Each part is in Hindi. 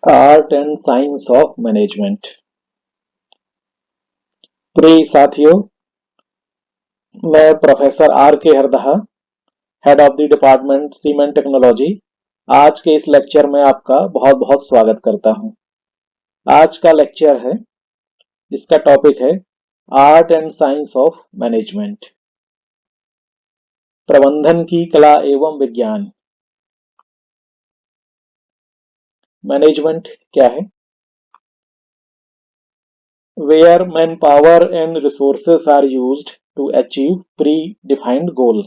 Art and science of management. प्रिय साथियों, मैं professor R K Hardaha, head of the department cement technology, आज के इस लेक्चर में आपका बहुत बहुत स्वागत करता हूं। आज का लेक्चर है, इसका टॉपिक है art and science of management, प्रबंधन की कला एवं विज्ञान। मैनेजमेंट क्या है? Where man power and resources are used to achieve pre defined goal.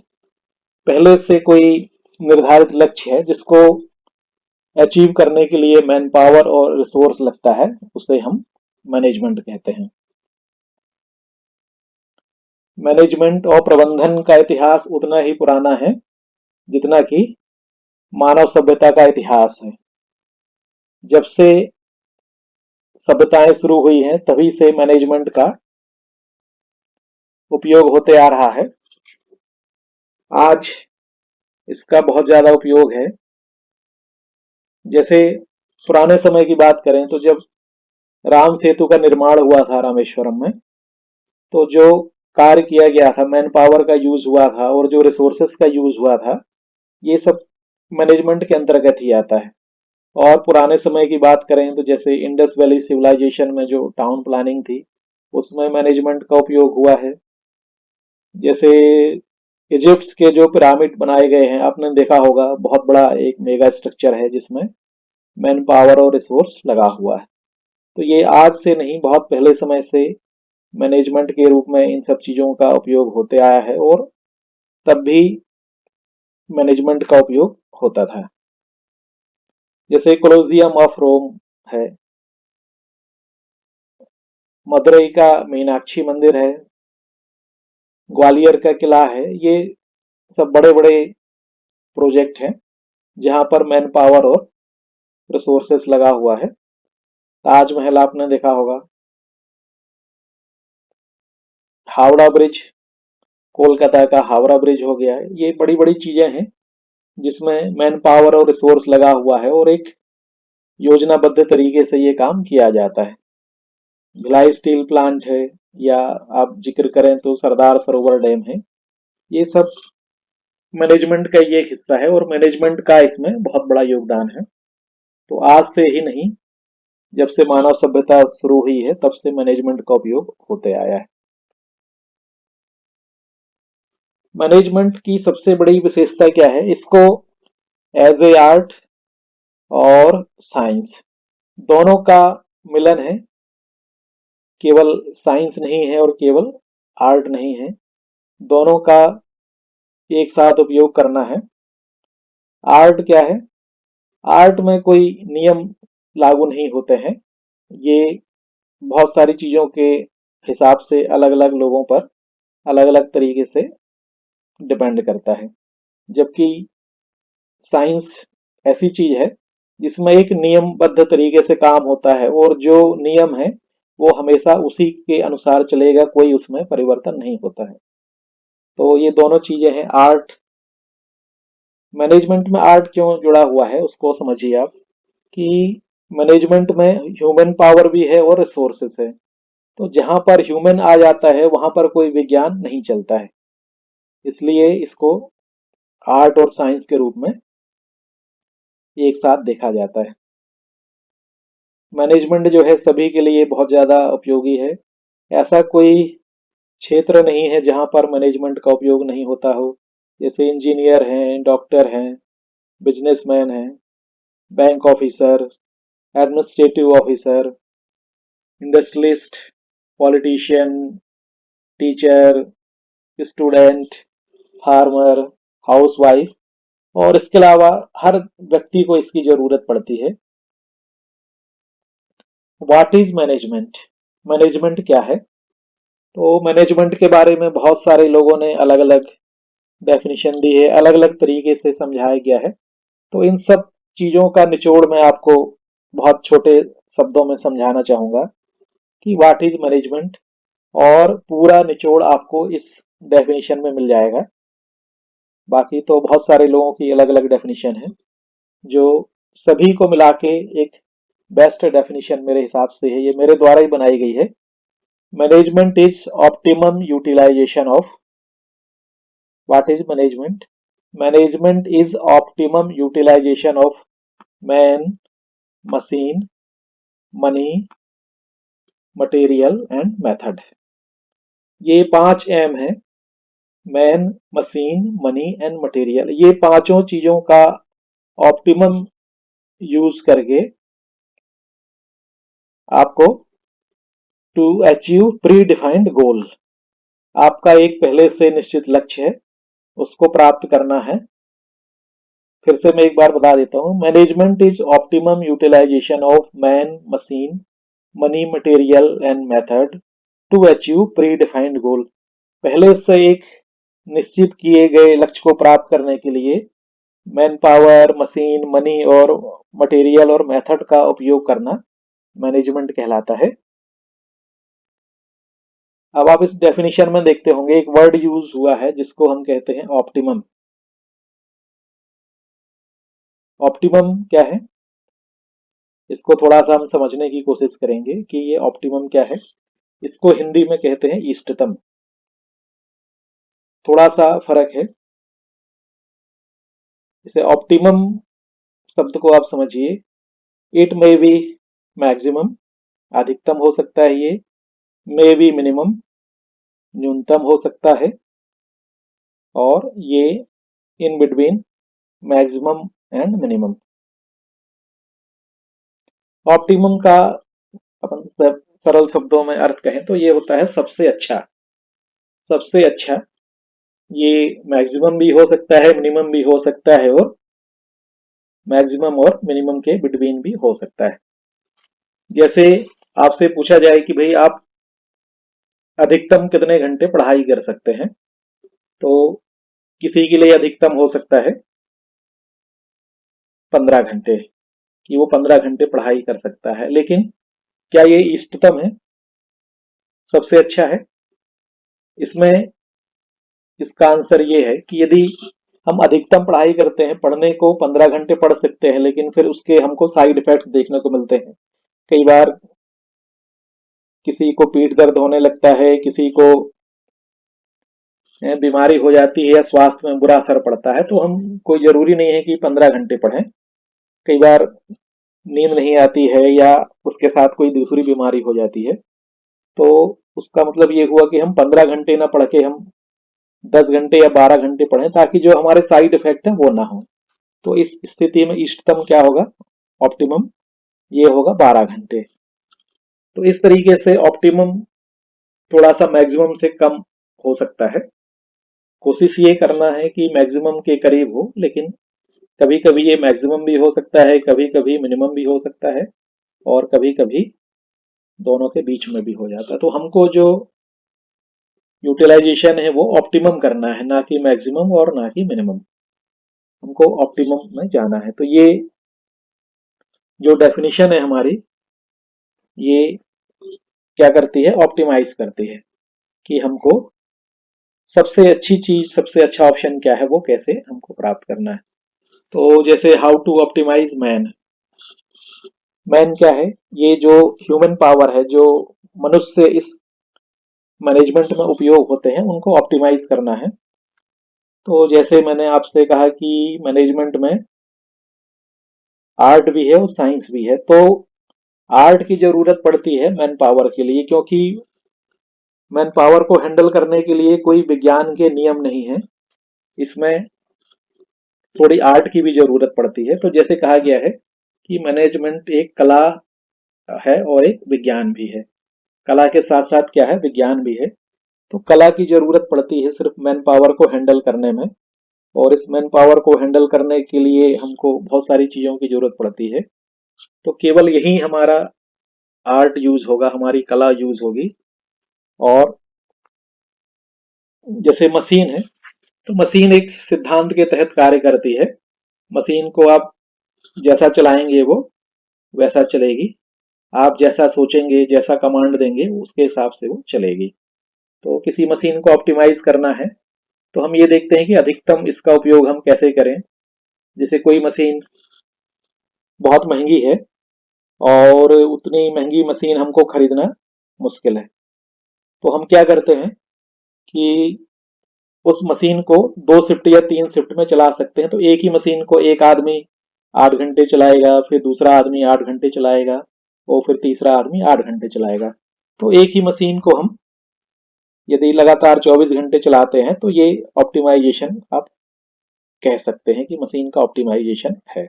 पहले से कोई निर्धारित लक्ष्य है जिसको अचीव करने के लिए मैन पावर और रिसोर्स लगता है, उसे हम मैनेजमेंट कहते हैं। मैनेजमेंट और प्रबंधन का इतिहास उतना ही पुराना है जितना कि मानव सभ्यता का इतिहास है। जब से सभ्यताएं शुरू हुई हैं तभी से मैनेजमेंट का उपयोग होते आ रहा है। आज इसका बहुत ज्यादा उपयोग है। जैसे पुराने समय की बात करें तो जब राम सेतु का निर्माण हुआ था रामेश्वरम में, तो जो कार्य किया गया था, मैन पावर का यूज हुआ था और जो रिसोर्सेस का यूज हुआ था, ये सब मैनेजमेंट के अंतर्गत ही आता है। और पुराने समय की बात करें तो जैसे इंडस वैली सिविलाइजेशन में जो टाउन प्लानिंग थी, उसमें मैनेजमेंट का उपयोग हुआ है। जैसे इजिप्ट के जो पिरामिड बनाए गए हैं, आपने देखा होगा, बहुत बड़ा एक मेगा स्ट्रक्चर है जिसमें मैन पावर और रिसोर्स लगा हुआ है। तो ये आज से नहीं, बहुत पहले समय से मैनेजमेंट के रूप में इन सब चीजों का उपयोग होते आया है और तब भी मैनेजमेंट का उपयोग होता था। जैसे कोलोजियम ऑफ रोम है, मदुरई का मीनाक्षी मंदिर है, ग्वालियर का किला है, ये सब बड़े बड़े प्रोजेक्ट हैं जहां पर मैन पावर और रिसोर्सेस लगा हुआ है। ताजमहल आपने देखा होगा, हावड़ा ब्रिज, कोलकाता का हावड़ा ब्रिज हो गया है। ये बड़ी बड़ी चीजें हैं जिसमें मैन पावर और रिसोर्स लगा हुआ है और एक योजनाबद्ध तरीके से ये काम किया जाता है। भिलाई स्टील प्लांट है, या आप जिक्र करें तो सरदार सरोवर डैम है। ये सब मैनेजमेंट का ही एक हिस्सा है और मैनेजमेंट का इसमें बहुत बड़ा योगदान है। तो आज से ही नहीं, जब से मानव सभ्यता शुरू हुई है तब से मैनेजमेंट का उपयोग होते आया है। मैनेजमेंट की सबसे बड़ी विशेषता क्या है? इसको एज ए आर्ट और साइंस दोनों का मिलन है। केवल साइंस नहीं है और केवल आर्ट नहीं है, दोनों का एक साथ उपयोग करना है। आर्ट क्या है? आर्ट में कोई नियम लागू नहीं होते हैं। ये बहुत सारी चीजों के हिसाब से अलग अलग लोगों पर अलग अलग तरीके से डिपेंड करता है। जबकि साइंस ऐसी चीज है जिसमें एक नियमबद्ध तरीके से काम होता है और जो नियम है वो हमेशा उसी के अनुसार चलेगा, कोई उसमें परिवर्तन नहीं होता है। तो ये दोनों चीजें हैं। आर्ट, मैनेजमेंट में आर्ट क्यों जुड़ा हुआ है उसको समझिए आप, कि मैनेजमेंट में ह्यूमन पावर भी है और रिसोर्सेस है। तो जहां पर ह्यूमन आ जाता है वहां पर कोई विज्ञान नहीं चलता है, इसलिए इसको आर्ट और साइंस के रूप में एक साथ देखा जाता है। मैनेजमेंट जो है सभी के लिए बहुत ज़्यादा उपयोगी है। ऐसा कोई क्षेत्र नहीं है जहां पर मैनेजमेंट का उपयोग नहीं होता हो। जैसे इंजीनियर हैं, डॉक्टर हैं, बिजनेसमैन हैं, bank officer, administrative officer, industrialist, politician, teacher, student, farmer, housewife, और इसके अलावा हर व्यक्ति को इसकी जरूरत पड़ती है। What is management? मैनेजमेंट क्या है? तो मैनेजमेंट के बारे में बहुत सारे लोगों ने अलग अलग डेफिनेशन दी है, अलग अलग तरीके से समझाया गया है। तो इन सब चीजों का निचोड़ मैं आपको बहुत छोटे शब्दों में समझाना चाहूंगा कि व्हाट इज मैनेजमेंट, और पूरा निचोड़ आपको इस डेफिनेशन में मिल जाएगा। बाकी तो बहुत सारे लोगों की अलग अलग डेफिनेशन है जो सभी को मिला के एक बेस्ट डेफिनेशन मेरे हिसाब से है, ये मेरे द्वारा ही बनाई गई है। Management is optimum utilisation of, what is management? Management is optimum utilisation of man, machine, money, material and method. ये 5 एम है, man, machine, money and material. ये पांचों चीजों का ऑप्टिमम यूज करके आपको to achieve pre defined goal, आपका एक पहले से निश्चित लक्ष्य है, उसको प्राप्त करना है। फिर से मैं एक बार बता देता हूँ, management is optimum utilisation of man, machine, money, material and method to achieve pre defined goal. पहले से एक निश्चित किए गए लक्ष्य को प्राप्त करने के लिए मैन पावर, मशीन, मनी और मटेरियल और मेथड का उपयोग करना मैनेजमेंट कहलाता है। अब आप इस डेफिनेशन में देखते होंगे एक वर्ड यूज हुआ है जिसको हम कहते हैं ऑप्टिमम। ऑप्टिमम क्या है, इसको थोड़ा सा हम समझने की कोशिश करेंगे कि ये ऑप्टिमम क्या है। इसको हिंदी में कहते हैं इष्टतम। थोड़ा सा फर्क है। इसे ऑप्टिमम शब्द को आप समझिए, इट मे बी मैक्सिमम, अधिकतम हो सकता है ये, मे बी मिनिमम, न्यूनतम हो सकता है, और ये in between maximum and minimum. Optimum का अपन सरल शब्दों में अर्थ कहें तो ये होता है सबसे अच्छा। सबसे अच्छा, ये मैक्सिमम भी हो सकता है, मिनिमम भी हो सकता है, और मैक्सिमम और मिनिमम के बिटवीन भी हो सकता है। जैसे आपसे पूछा जाए कि भाई आप अधिकतम कितने घंटे पढ़ाई कर सकते हैं, तो किसी के लिए अधिकतम हो सकता है 15 घंटे, कि वो 15 घंटे पढ़ाई कर सकता है। लेकिन क्या ये इष्टतम है, सबसे अच्छा है? इसमें इसका आंसर ये है कि यदि हम अधिकतम पढ़ाई करते हैं, पढ़ने को 15 घंटे पढ़ सकते हैं, लेकिन फिर उसके हमको साइड इफेक्ट्स देखने को मिलते हैं। कई बार किसी को पीठ दर्द होने लगता है, किसी को बीमारी हो जाती है या स्वास्थ्य में बुरा असर पड़ता है, तो हम, कोई जरूरी नहीं है कि 15 घंटे पढ़ें। कई बार नींद नहीं आती है या उसके साथ कोई दूसरी बीमारी हो जाती है, तो उसका मतलब ये हुआ कि हम 15 घंटे ना पढ़ के हम 10 घंटे या 12 घंटे पढ़ें, ताकि जो हमारे साइड इफेक्ट है वो ना हो। तो इस स्थिति में इष्टतम क्या होगा, ऑप्टिमम, ये होगा 12 घंटे। तो इस तरीके से ऑप्टिमम थोड़ा सा मैक्सिमम से कम हो सकता है। कोशिश ये करना है कि मैक्सिमम के करीब हो, लेकिन कभी कभी ये मैक्सिमम भी हो सकता है, कभी कभी मिनिमम भी हो सकता है, और कभी कभी दोनों के बीच में भी हो जाता है। तो हमको जो यूटिलाइजेशन है वो ऑप्टिमम करना है, ना कि मैक्सिमम और ना कि मिनिमम। हमको ऑप्टिमम में जाना है। तो ये जो डेफिनेशन है हमारी, ये क्या करती है, ऑप्टिमाइज करती है कि हमको सबसे अच्छी चीज, सबसे अच्छा ऑप्शन क्या है, वो कैसे हमको प्राप्त करना है। तो जैसे how to optimize man. Man क्या है, ये जो ह्यूमन पावर है, जो मनुष्य इस मैनेजमेंट में उपयोग होते हैं, उनको ऑप्टिमाइज करना है। तो जैसे मैंने आपसे कहा कि मैनेजमेंट में आर्ट भी है और साइंस भी है। तो आर्ट की जरूरत पड़ती है मैन पावर के लिए, क्योंकि मैन पावर को हैंडल करने के लिए कोई विज्ञान के नियम नहीं है, इसमें थोड़ी आर्ट की भी जरूरत पड़ती है। तो जैसे कहा गया है कि मैनेजमेंट एक कला है और एक विज्ञान भी है। कला के साथ साथ क्या है, विज्ञान भी है। तो कला की जरूरत पड़ती है सिर्फ मैन पावर को हैंडल करने में, और इस मैन पावर को हैंडल करने के लिए हमको बहुत सारी चीजों की जरूरत पड़ती है। तो केवल यही हमारा आर्ट यूज होगा, हमारी कला यूज होगी। और जैसे मशीन है, तो मशीन एक सिद्धांत के तहत कार्य करती है। मशीन को आप जैसा चलाएंगे वो वैसा चलेगी, आप जैसा सोचेंगे, जैसा कमांड देंगे, उसके हिसाब से वो चलेगी। तो किसी मशीन को ऑप्टिमाइज करना है, तो हम ये देखते हैं कि अधिकतम इसका उपयोग हम कैसे करें। जैसे कोई मशीन बहुत महंगी है, और उतनी महंगी मशीन हमको खरीदना मुश्किल है। तो हम क्या करते हैं कि उस मशीन को 2 शिफ्ट या 3 शिफ्ट में चला सकते हैं। तो एक ही मशीन को एक आदमी 8 घंटे चलाएगा, फिर दूसरा आदमी 8 घंटे चलाएगा, और फिर तीसरा आदमी 8 घंटे चलाएगा। तो एक ही मशीन को हम यदि लगातार 24 घंटे चलाते हैं तो ये ऑप्टिमाइजेशन आप कह सकते हैं कि मशीन का ऑप्टिमाइजेशन है।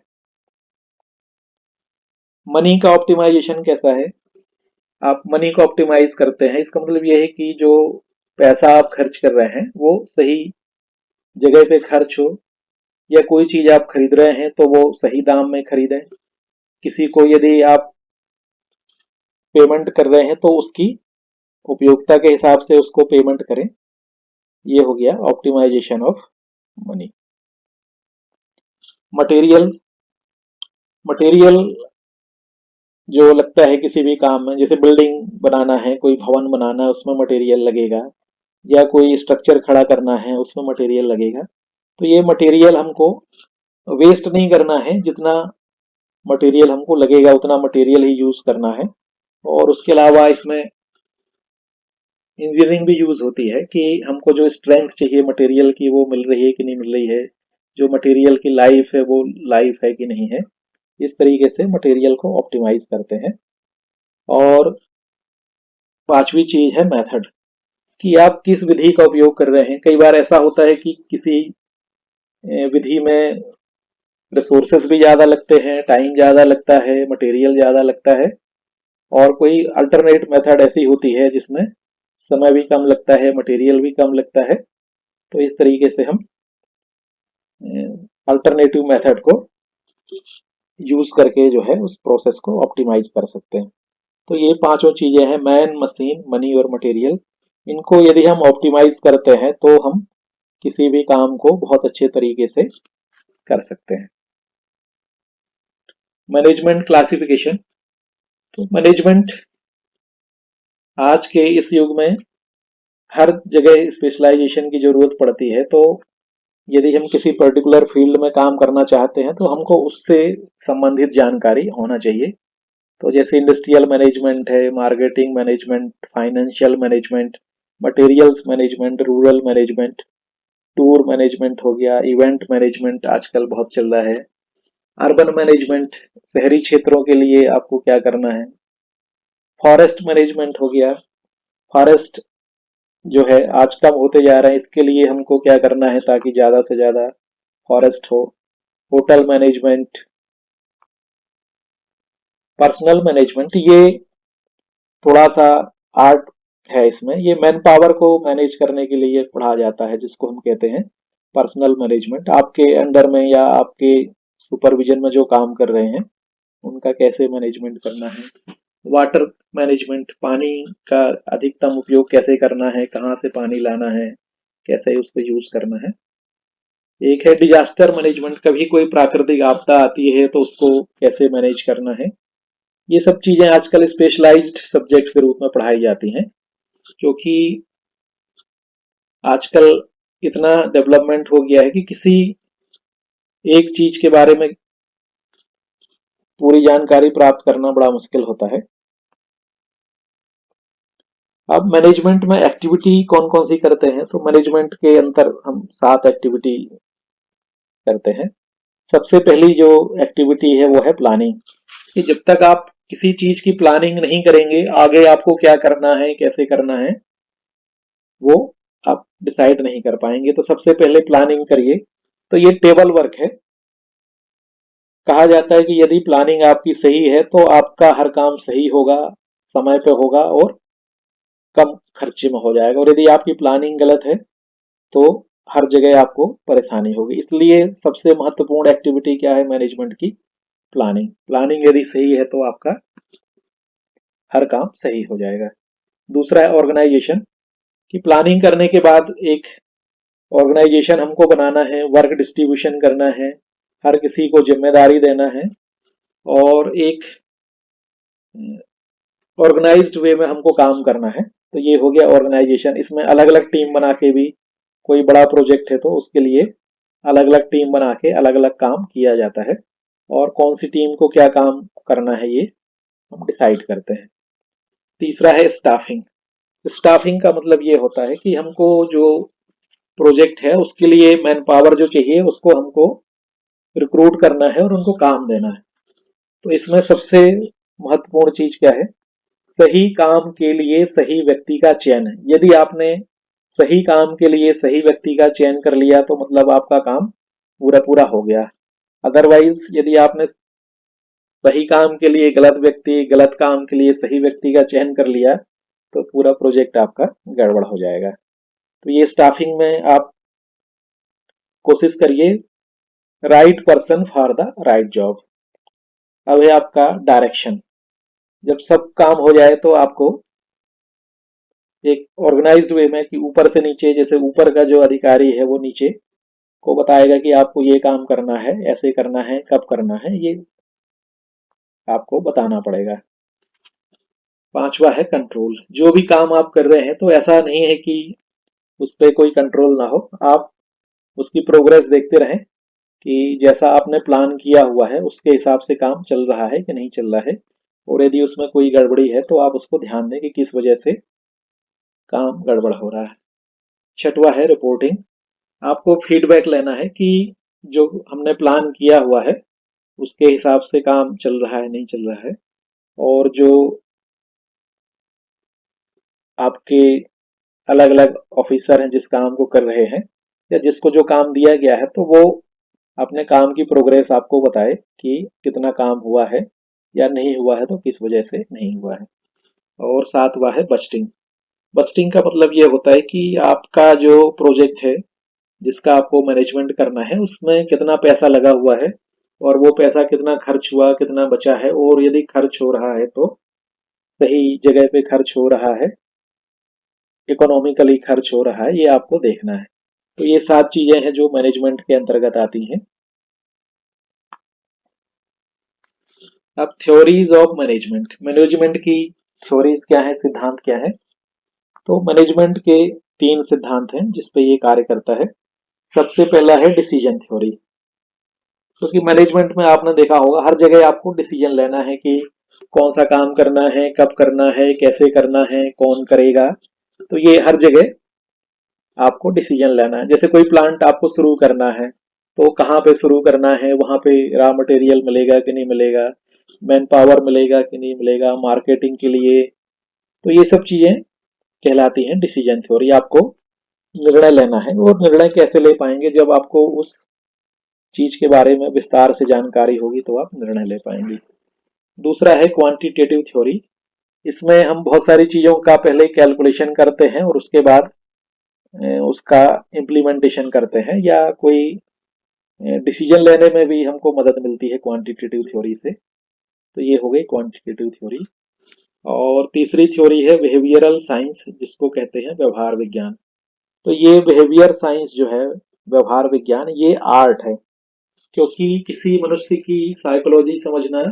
मनी का ऑप्टिमाइजेशन कैसा है? आप मनी को ऑप्टिमाइज करते हैं, इसका मतलब यह है कि जो पैसा आप खर्च कर रहे हैं वो सही जगह पे खर्च हो, या कोई चीज आप खरीद रहे हैं तो वो सही दाम में खरीदें। किसी को यदि आप पेमेंट कर रहे हैं तो उसकी उपयोगिता के हिसाब से उसको पेमेंट करें। ये हो गया optimization of money. Material, material जो लगता है किसी भी काम में, जैसे बिल्डिंग बनाना है, कोई भवन बनाना है, उसमें मटेरियल लगेगा, या कोई स्ट्रक्चर खड़ा करना है उसमें मटेरियल लगेगा। तो ये मटेरियल हमको वेस्ट नहीं करना है, जितना मटेरियल हमको लगेगा उतना मटेरियल ही यूज करना है। और उसके अलावा इसमें इंजीनियरिंग भी यूज होती है कि हमको जो स्ट्रेंथ चाहिए मटेरियल की वो मिल रही है कि नहीं मिल रही है, जो मटेरियल की लाइफ है वो लाइफ है कि नहीं है। इस तरीके से मटेरियल को ऑप्टिमाइज करते हैं। और पांचवी चीज है मेथड, कि आप किस विधि का उपयोग कर रहे हैं। कई बार ऐसा होता है कि किसी विधि में रिसोर्सेस भी ज्यादा लगते हैं, टाइम ज्यादा लगता है, मटेरियल ज्यादा लगता है, और कोई अल्टरनेट मेथड ऐसी होती है जिसमें समय भी कम लगता है, मटेरियल भी कम लगता है। तो इस तरीके से हम अल्टरनेटिव मेथड को यूज करके जो है उस प्रोसेस को ऑप्टिमाइज कर सकते हैं। तो ये पांचों चीजें हैं, मैन, मशीन, मनी और मटेरियल। इनको यदि हम ऑप्टिमाइज करते हैं तो हम किसी भी काम को बहुत अच्छे तरीके से कर सकते हैं। Management classification. तो मैनेजमेंट आज के इस युग में हर जगह स्पेशलाइजेशन की जरूरत पड़ती है। तो यदि हम किसी पर्टिकुलर फील्ड में काम करना चाहते हैं तो हमको उससे संबंधित जानकारी होना चाहिए। तो जैसे इंडस्ट्रियल मैनेजमेंट है, marketing management, financial management, materials management, rural management, tour management हो गया, इवेंट मैनेजमेंट आजकल बहुत चल रहा है, अर्बन मैनेजमेंट, शहरी क्षेत्रों के लिए आपको क्या करना है, फॉरेस्ट मैनेजमेंट हो गया, फॉरेस्ट जो है आज कम होते जा रहे हैं, इसके लिए हमको क्या करना है ताकि ज्यादा से ज्यादा फॉरेस्ट हो, होटल मैनेजमेंट, पर्सनल मैनेजमेंट। ये थोड़ा सा आर्ट है इसमें, ये मैन पावर को मैनेज करने के लिए पढ़ा जाता है, जिसको हम कहते हैं पर्सनल मैनेजमेंट। आपके अंडर में या आपके सुपरविजन में जो काम कर रहे हैं उनका कैसे मैनेजमेंट करना है। वाटर मैनेजमेंट, पानी का अधिकतम उपयोग कैसे करना है, कहाँ से पानी लाना है, कैसे उसको यूज करना है। एक है डिजास्टर मैनेजमेंट, कभी कोई प्राकृतिक आपदा आती है तो उसको कैसे मैनेज करना है। ये सब चीजें आजकल स्पेशलाइज्ड सब्जेक्ट के रूप में पढ़ाई जाती हैं, क्योंकि आजकल इतना डेवलपमेंट हो गया है कि किसी एक चीज के बारे में पूरी जानकारी प्राप्त करना बड़ा मुश्किल होता है। अब मैनेजमेंट में एक्टिविटी कौन कौन सी करते हैं, तो मैनेजमेंट के अंतर हम 7 एक्टिविटी करते हैं। सबसे पहली जो एक्टिविटी है वो है प्लानिंग, कि जब तक आप किसी चीज की प्लानिंग नहीं करेंगे, आगे आपको क्या करना है, कैसे करना है, वो आप डिसाइड नहीं कर पाएंगे। तो सबसे पहले प्लानिंग करिए। तो ये टेबल वर्क है। कहा जाता है कि यदि प्लानिंग आपकी सही है तो आपका हर काम सही होगा, समय पे होगा और कम खर्चे में हो जाएगा। और यदि आपकी प्लानिंग गलत है तो हर जगह आपको परेशानी होगी। इसलिए सबसे महत्वपूर्ण एक्टिविटी क्या है मैनेजमेंट की? प्लानिंग। प्लानिंग यदि सही है तो आपका हर काम सही हो जाएगा। दूसरा है ऑर्गेनाइजेशन, कि प्लानिंग करने के बाद एक ऑर्गेनाइजेशन हमको बनाना है, वर्क डिस्ट्रीब्यूशन करना है, हर किसी को जिम्मेदारी देना है, और एक ऑर्गेनाइज्ड वे में हमको काम करना है। तो ये हो गया ऑर्गेनाइजेशन। इसमें अलग अलग टीम बना के भी, कोई बड़ा प्रोजेक्ट है तो उसके लिए अलग अलग टीम बना के अलग अलग काम किया जाता है, और कौन सी टीम को क्या काम करना है ये हम डिसाइड करते हैं। तीसरा है स्टाफिंग। स्टाफिंग का मतलब ये होता है कि हमको जो प्रोजेक्ट है उसके लिए मैन पावर जो चाहिए उसको हमको रिक्रूट करना है और उनको काम देना है। तो इसमें सबसे महत्वपूर्ण चीज क्या है? सही काम के लिए सही व्यक्ति का चयन है। यदि आपने सही काम के लिए सही व्यक्ति का चयन कर लिया तो मतलब आपका काम पूरा पूरा हो गया। अदरवाइज यदि आपने सही काम के लिए गलत व्यक्ति, गलत काम के लिए सही व्यक्ति का चयन कर लिया तो पूरा प्रोजेक्ट आपका गड़बड़ हो जाएगा। तो ये स्टाफिंग में आप कोशिश करिए right person for the right job. अब है आपका डायरेक्शन। जब सब काम हो जाए तो आपको एक ऑर्गेनाइज्ड वे में कि ऊपर से नीचे, जैसे ऊपर का जो अधिकारी है वो नीचे को बताएगा कि आपको ये काम करना है, ऐसे करना है, कब करना है, ये आपको बताना पड़ेगा। पांचवा है कंट्रोल। जो भी काम आप कर रहे हैं तो ऐसा नहीं है कि उस पर कोई कंट्रोल ना हो, आप उसकी प्रोग्रेस देखते रहें कि जैसा आपने प्लान किया हुआ है उसके हिसाब से काम चल रहा है कि नहीं चल रहा है, और यदि उसमें कोई गड़बड़ी है तो आप उसको ध्यान दें कि किस वजह से काम गड़बड़ हो रहा है। छठवा है रिपोर्टिंग। आपको फीडबैक लेना है कि जो हमने प्लान किया हुआ है उसके हिसाब से काम चल रहा है नहीं चल रहा है, और जो आपके अलग अलग ऑफिसर हैं जिस काम को कर रहे हैं या जिसको जो काम दिया गया है तो वो अपने काम की प्रोग्रेस आपको बताए कि कितना काम हुआ है या नहीं हुआ है, तो किस वजह से नहीं हुआ है। और सातवां है बजटिंग। बजटिंग का मतलब ये होता है कि आपका जो प्रोजेक्ट है जिसका आपको मैनेजमेंट करना है उसमें कितना पैसा लगा हुआ है और वो पैसा कितना खर्च हुआ, कितना बचा है, और यदि खर्च हो रहा है तो सही जगह पे खर्च हो रहा है, इकोनॉमिकली खर्च हो रहा है, ये आपको देखना है। तो ये 7 चीजें हैं जो मैनेजमेंट के अंतर्गत आती हैं। अब थ्योरीज ऑफ मैनेजमेंट। मैनेजमेंट की थ्योरीज क्या है, सिद्धांत क्या है? तो मैनेजमेंट के 3 सिद्धांत हैं जिस पे ये कार्य करता है। सबसे पहला है डिसीजन थ्योरी। क्योंकि मैनेजमेंट में आपने देखा होगा हर जगह आपको डिसीजन लेना है कि कौन सा काम करना है, कब करना है, कैसे करना है, कौन करेगा। तो ये हर जगह आपको डिसीजन लेना है। जैसे कोई प्लांट आपको शुरू करना है तो कहाँ पे शुरू करना है, वहां पे रॉ मटेरियल मिलेगा कि नहीं मिलेगा, मैन पावर मिलेगा कि नहीं मिलेगा, मार्केटिंग के लिए। तो ये सब चीजें कहलाती हैं डिसीजन थ्योरी। आपको निर्णय लेना है, और निर्णय कैसे ले पाएंगे? जब आपको उस चीज के बारे में विस्तार से जानकारी होगी तो आप निर्णय ले पाएंगे। दूसरा है क्वांटिटेटिव थ्योरी। इसमें हम बहुत सारी चीजों का पहले कैलकुलेशन करते हैं और उसके बाद उसका इम्प्लीमेंटेशन करते हैं, या कोई डिसीजन लेने में भी हमको मदद मिलती है क्वांटिटेटिव थ्योरी से। तो ये हो गई क्वांटिटेटिव थ्योरी। और तीसरी थ्योरी है बिहेवियरल साइंस, जिसको कहते हैं व्यवहार विज्ञान। तो ये बिहेवियर साइंस जो है, व्यवहार विज्ञान, ये आर्ट है। क्योंकि किसी मनुष्य की साइकोलॉजी समझना,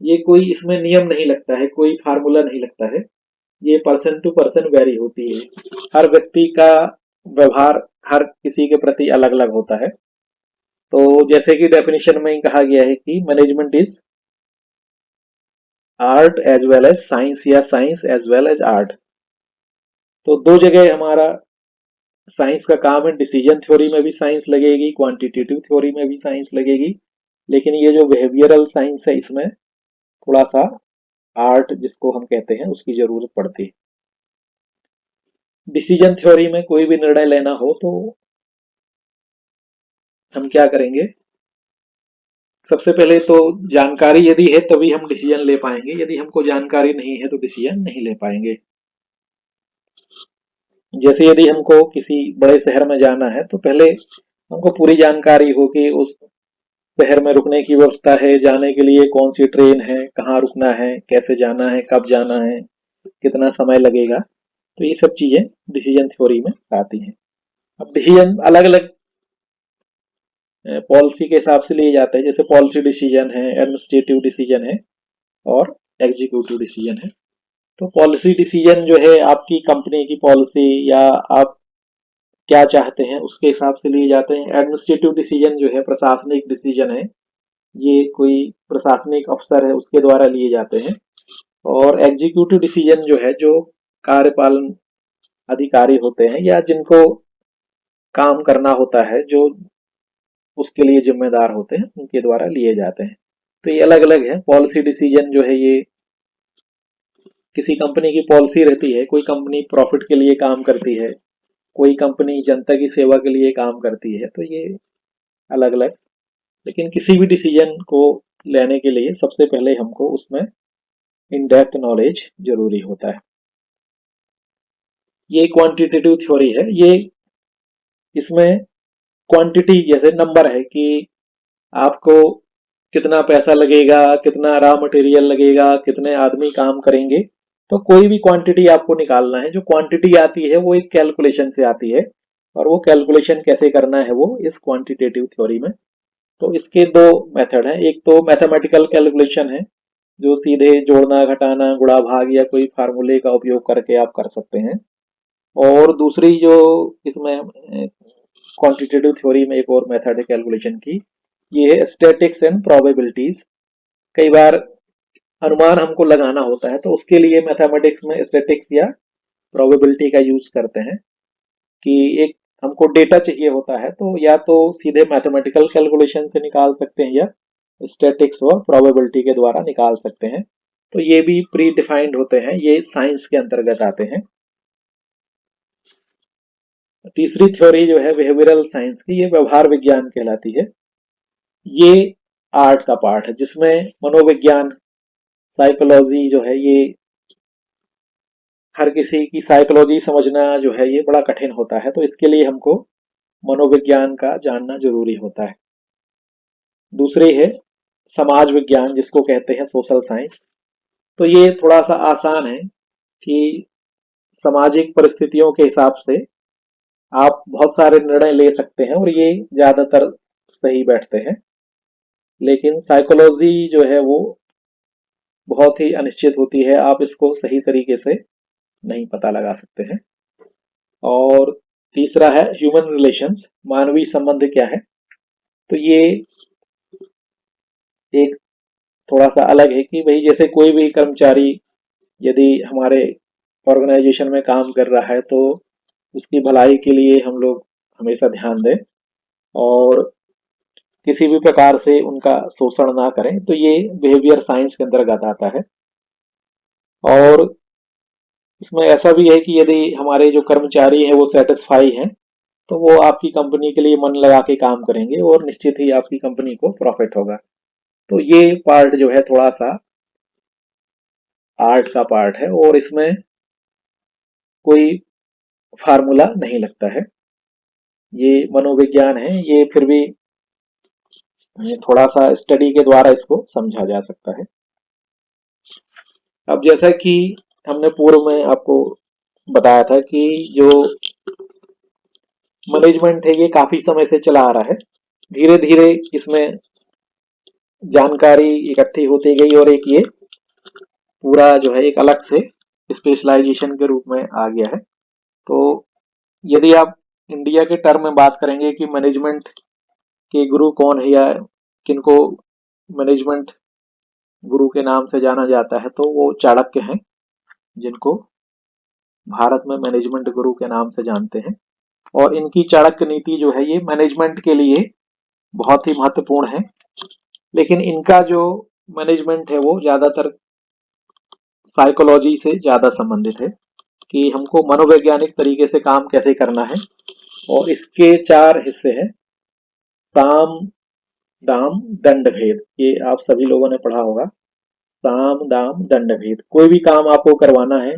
ये कोई इसमें नियम नहीं लगता है, कोई फार्मूला नहीं लगता है, ये पर्सन टू पर्सन वेरी होती है। हर व्यक्ति का व्यवहार हर किसी के प्रति अलग अलग होता है। तो जैसे कि डेफिनेशन में ही कहा गया है कि management is art as well as science, या science as well as art. तो दो जगह हमारा साइंस का काम है। डिसीजन थ्योरी में भी साइंस लगेगी, क्वांटिटेटिव थ्योरी में भी साइंस लगेगी, लेकिन ये जो बिहेवियरल साइंस है इसमें थोड़ा सा आर्ट जिसको हम कहते हैं उसकी जरूरत पड़ती है। डिसीजन थ्योरी में कोई भी निर्णय लेना हो तो हम क्या करेंगे? सबसे पहले तो जानकारी यदि है तभी हम डिसीजन ले पाएंगे, यदि हमको जानकारी नहीं है तो डिसीजन नहीं ले पाएंगे। जैसे यदि हमको किसी बड़े शहर में जाना है तो पहले हमको पूरी जानकारी हो कि उस शहर में रुकने की व्यवस्था है, जाने के लिए कौन सी ट्रेन है, कहाँ रुकना है, कैसे जाना है, कब जाना है, कितना समय लगेगा। तो ये सब चीजें डिसीजन थ्योरी में आती हैं। अब डिसीजन अलग अलग पॉलिसी के हिसाब से लिए जाते हैं। जैसे पॉलिसी डिसीजन है, एडमिनिस्ट्रेटिव डिसीजन है, और एग्जीक्यूटिव डिसीजन है। तो पॉलिसी डिसीजन जो है आपकी कंपनी की पॉलिसी या आप क्या चाहते हैं उसके हिसाब से लिए जाते हैं। एडमिनिस्ट्रेटिव डिसीजन जो है प्रशासनिक डिसीजन है, ये कोई प्रशासनिक अफसर है उसके द्वारा लिए जाते हैं। और एग्जीक्यूटिव डिसीजन जो है, जो कार्यपालन अधिकारी होते हैं या जिनको काम करना होता है, जो उसके लिए जिम्मेदार होते हैं, उनके द्वारा लिए जाते हैं। तो ये अलग अलग है। पॉलिसी डिसीजन जो है, ये किसी कंपनी की पॉलिसी रहती है। कोई कंपनी प्रॉफिट के लिए काम करती है, कोई कंपनी जनता की सेवा के लिए काम करती है, तो ये अलग अलग। लेकिन किसी भी डिसीजन को लेने के लिए सबसे पहले हमको उसमें इन डेप्थ नॉलेज जरूरी होता है। ये क्वांटिटेटिव थ्योरी है। ये इसमें क्वांटिटी जैसे नंबर है कि आपको कितना पैसा लगेगा, कितना रॉ मटेरियल लगेगा, कितने आदमी काम करेंगे, तो कोई भी क्वांटिटी आपको निकालना है। जो क्वांटिटी आती है वो एक कैलकुलेशन से आती है, और वो कैलकुलेशन कैसे करना है वो इस क्वांटिटेटिव थ्योरी में। तो इसके दो मेथड हैं। एक तो मैथमेटिकल कैलकुलेशन है, जो सीधे जोड़ना, घटाना, गुणा, भाग या कोई फार्मूले का उपयोग करके आप कर सकते हैं। और दूसरी जो इसमें क्वांटिटेटिव थ्योरी में एक और मेथड है कैलकुलेशन की, ये है स्टैटिक्स एंड प्रोबेबिलिटीज। कई बार अनुमान हमको लगाना होता है, तो उसके लिए मैथमेटिक्स में स्टैटिक्स या प्रोबेबिलिटी का यूज करते हैं। कि एक हमको डेटा चाहिए होता है, तो या तो सीधे मैथमेटिकल कैलकुलेशन से निकाल सकते हैं या स्टैटिक्स और प्रोबेबिलिटी के द्वारा निकाल सकते हैं। तो ये भी प्री डिफाइंड होते हैं, ये साइंस के अंतर्गत आते हैं। तीसरी थ्योरी जो है बिहेवियरल साइंस की, ये व्यवहार विज्ञान कहलाती है। ये आर्ट का पार्ट है, जिसमें मनोविज्ञान, साइकोलॉजी जो है, ये हर किसी की साइकोलॉजी समझना जो है ये बड़ा कठिन होता है, तो इसके लिए हमको मनोविज्ञान का जानना जरूरी होता है। दूसरी है समाज विज्ञान, जिसको कहते हैं सोशल साइंस। तो ये थोड़ा सा आसान है कि सामाजिक परिस्थितियों के हिसाब से आप बहुत सारे निर्णय ले सकते हैं और ये ज्यादातर सही बैठते हैं। लेकिन साइकोलॉजी जो है वो बहुत ही अनिश्चित होती है, आप इसको सही तरीके से नहीं पता लगा सकते हैं। और तीसरा है ह्यूमन रिलेशंस, मानवीय संबंध क्या है। तो ये एक थोड़ा सा अलग है कि भाई जैसे कोई भी कर्मचारी यदि हमारे ऑर्गेनाइजेशन में काम कर रहा है, तो उसकी भलाई के लिए हम लोग हमेशा ध्यान दें और किसी भी प्रकार से उनका शोषण ना करें। तो ये बिहेवियर साइंस के अंतर्गत आता है। और इसमें ऐसा भी है कि यदि हमारे जो कर्मचारी हैं वो सेटिस्फाई हैं, तो वो आपकी कंपनी के लिए मन लगा के काम करेंगे और निश्चित ही आपकी कंपनी को प्रॉफिट होगा। तो ये पार्ट जो है थोड़ा सा आर्ट का पार्ट है, और इसमें कोई फार्मूला नहीं लगता है। ये मनोविज्ञान है, ये फिर भी थोड़ा सा स्टडी के द्वारा इसको समझा जा सकता है। अब जैसा कि हमने पूर्व में आपको बताया था कि जो मैनेजमेंट है ये काफी समय से चला आ रहा है। धीरे धीरे इसमें जानकारी इकट्ठी होती गई और एक ये पूरा जो है एक अलग से स्पेशलाइजेशन के रूप में आ गया है। तो यदि आप इंडिया के टर्म में बात करेंगे कि मैनेजमेंट के गुरु कौन है या किनको मैनेजमेंट गुरु के नाम से जाना जाता है, तो वो चाणक्य हैं, जिनको भारत में मैनेजमेंट गुरु के नाम से जानते हैं। और इनकी चाणक्य नीति जो है ये मैनेजमेंट के लिए बहुत ही महत्वपूर्ण है। लेकिन इनका जो मैनेजमेंट है वो ज्यादातर साइकोलॉजी से ज्यादा संबंधित है, कि हमको मनोवैज्ञानिक तरीके से काम कैसे करना है। और इसके चार हिस्से हैं: साम, दाम, दंड, भेद। ये आप सभी लोगों ने पढ़ा होगा। साम, दाम, दंड, भेद। कोई भी काम आपको करवाना है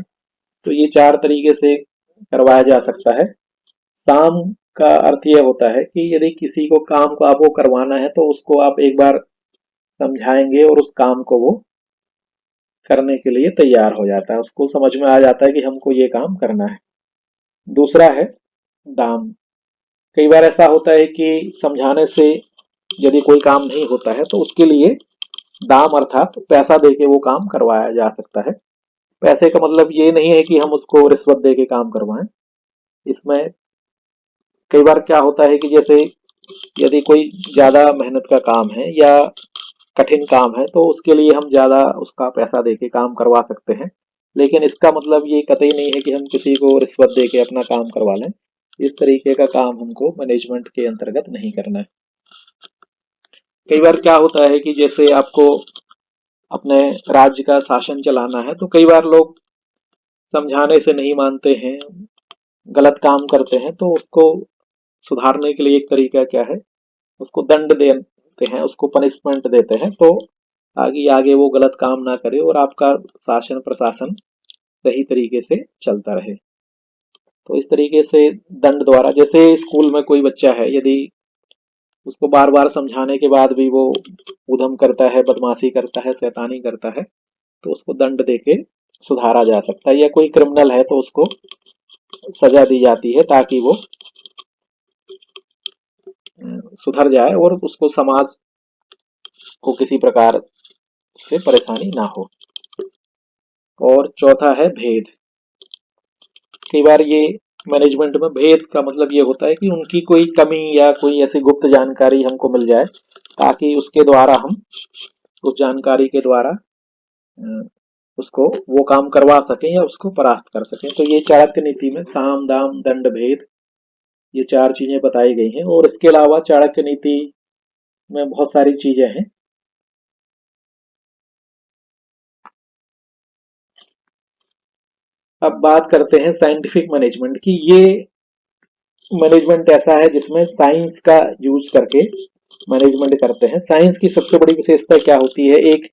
तो ये चार तरीके से करवाया जा सकता है। साम का अर्थ यह होता है कि यदि किसी को काम को आपको करवाना है, तो उसको आप एक बार समझाएंगे और उस काम को वो करने के लिए तैयार हो जाता है, उसको समझ में आ जाता है कि हमको ये काम करना है। दूसरा है दाम। कई बार ऐसा होता है कि समझाने से यदि कोई काम नहीं होता है, तो उसके लिए दाम अर्थात पैसा देके वो काम करवाया जा सकता है। पैसे का मतलब ये नहीं है कि हम उसको रिश्वत दे के काम करवाएं। इसमें कई बार क्या होता है कि जैसे यदि कोई ज्यादा मेहनत का काम है या कठिन काम है तो उसके लिए हम ज़्यादा उसका पैसा देके काम करवा सकते हैं। लेकिन इसका मतलब ये कतई नहीं है कि हम किसी को रिश्वत देके अपना काम करवा लें। इस तरीके का काम हमको मैनेजमेंट के अंतर्गत नहीं करना है। कई बार क्या होता है कि जैसे आपको अपने राज्य का शासन चलाना है तो कई बार लोग समझाने से नहीं मानते हैं, गलत काम करते हैं, तो उसको सुधारने के लिए एक तरीका क्या है, उसको दंड देते हैं, उसको पनिशमेंट देते हैं, तो आगे आगे वो गलत काम ना करे और आपका शासन प्रशासन सही तरीके से चलता रहे। तो इस तरीके से दंड द्वारा, जैसे स्कूल में कोई बच्चा है, यदि उसको बार बार समझाने के बाद भी वो उधम करता है, बदमाशी करता है, शैतानी करता है, तो उसको दंड देके सुधारा जा सकता है। या कोई क्रिमिनल है तो उसको सजा दी जाती है ताकि वो सुधर जाए और उसको समाज को किसी प्रकार से परेशानी ना हो। और चौथा है भेद। कई बार ये मैनेजमेंट में भेद का मतलब ये होता है कि उनकी कोई कमी या कोई ऐसी गुप्त जानकारी हमको मिल जाए ताकि उसके द्वारा हम उस जानकारी के द्वारा उसको वो काम करवा सकें या उसको परास्त कर सकें। तो ये चाणक्य नीति में साम दाम दंड भेद, ये चार चीजें बताई गई हैं। और इसके अलावा चाणक्य नीति में बहुत सारी चीजें हैं। अब बात करते हैं साइंटिफिक मैनेजमेंट की। ये मैनेजमेंट ऐसा है जिसमें साइंस का यूज करके मैनेजमेंट करते हैं। साइंस की सबसे बड़ी विशेषता क्या होती है, एक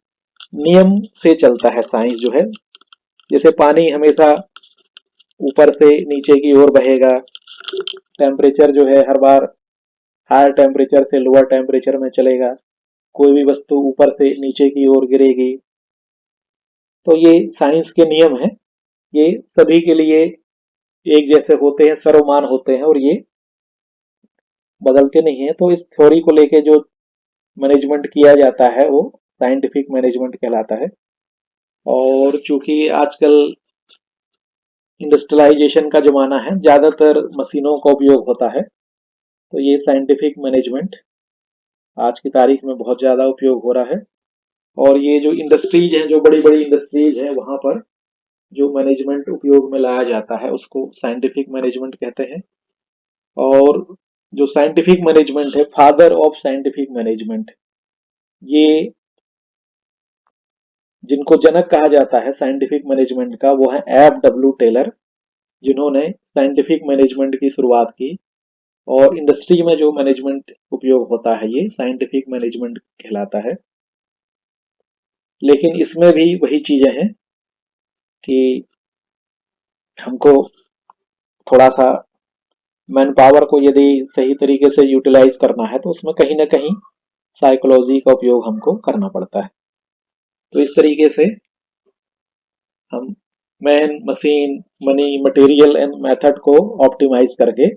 नियम से चलता है साइंस जो है। जैसे पानी हमेशा ऊपर से नीचे की ओर बहेगा, टेम्परेचर जो है हर बार हायर टेम्परेचर से लोअर टेम्परेचर में चलेगा, कोई भी वस्तु ऊपर से नीचे की ओर गिरेगी। तो ये साइंस के नियम है, ये सभी के लिए एक जैसे होते हैं, सर्वमान होते हैं और ये बदलते नहीं है। तो इस थ्योरी को लेके जो मैनेजमेंट किया जाता है वो साइंटिफिक मैनेजमेंट कहलाता है। और चूंकि आजकल इंडस्ट्रियलाइजेशन का जमाना है, ज्यादातर मशीनों का उपयोग होता है, तो ये साइंटिफिक मैनेजमेंट आज की तारीख में बहुत ज्यादा उपयोग हो रहा है। और ये जो इंडस्ट्रीज हैं, जो बड़ी बड़ी इंडस्ट्रीज हैं, वहां पर जो मैनेजमेंट उपयोग में लाया जाता है उसको साइंटिफिक मैनेजमेंट कहते हैं। और जो साइंटिफिक मैनेजमेंट है, फादर ऑफ साइंटिफिक मैनेजमेंट, ये जिनको जनक कहा जाता है साइंटिफिक मैनेजमेंट का, वो है F. W. टेलर, जिन्होंने साइंटिफिक मैनेजमेंट की शुरुआत की। और इंडस्ट्री में जो मैनेजमेंट उपयोग होता है ये साइंटिफिक मैनेजमेंट कहलाता है। लेकिन इसमें भी वही चीजें हैं कि हमको थोड़ा सा मैन पावर को यदि सही तरीके से यूटिलाइज करना है तो उसमें कहीं ना कहीं साइकोलॉजी का उपयोग हमको करना पड़ता है। तो इस तरीके से हम man, machine, money, material and method को ऑप्टिमाइज करके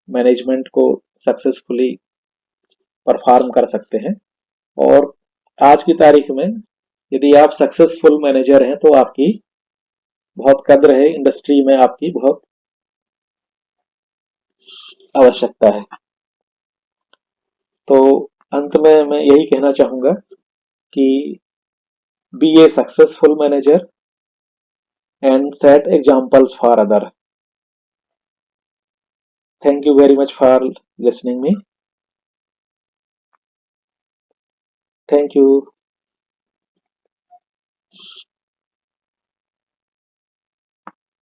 मैनेजमेंट को सक्सेसफुली परफॉर्म कर सकते हैं। और आज की तारीख में यदि आप सक्सेसफुल मैनेजर हैं तो आपकी बहुत कद्र है, इंडस्ट्री में आपकी बहुत आवश्यकता है। तो अंत में मैं यही कहना चाहूंगा कि be a successful manager and set examples for other. Thank you very much for listening me. Thank you.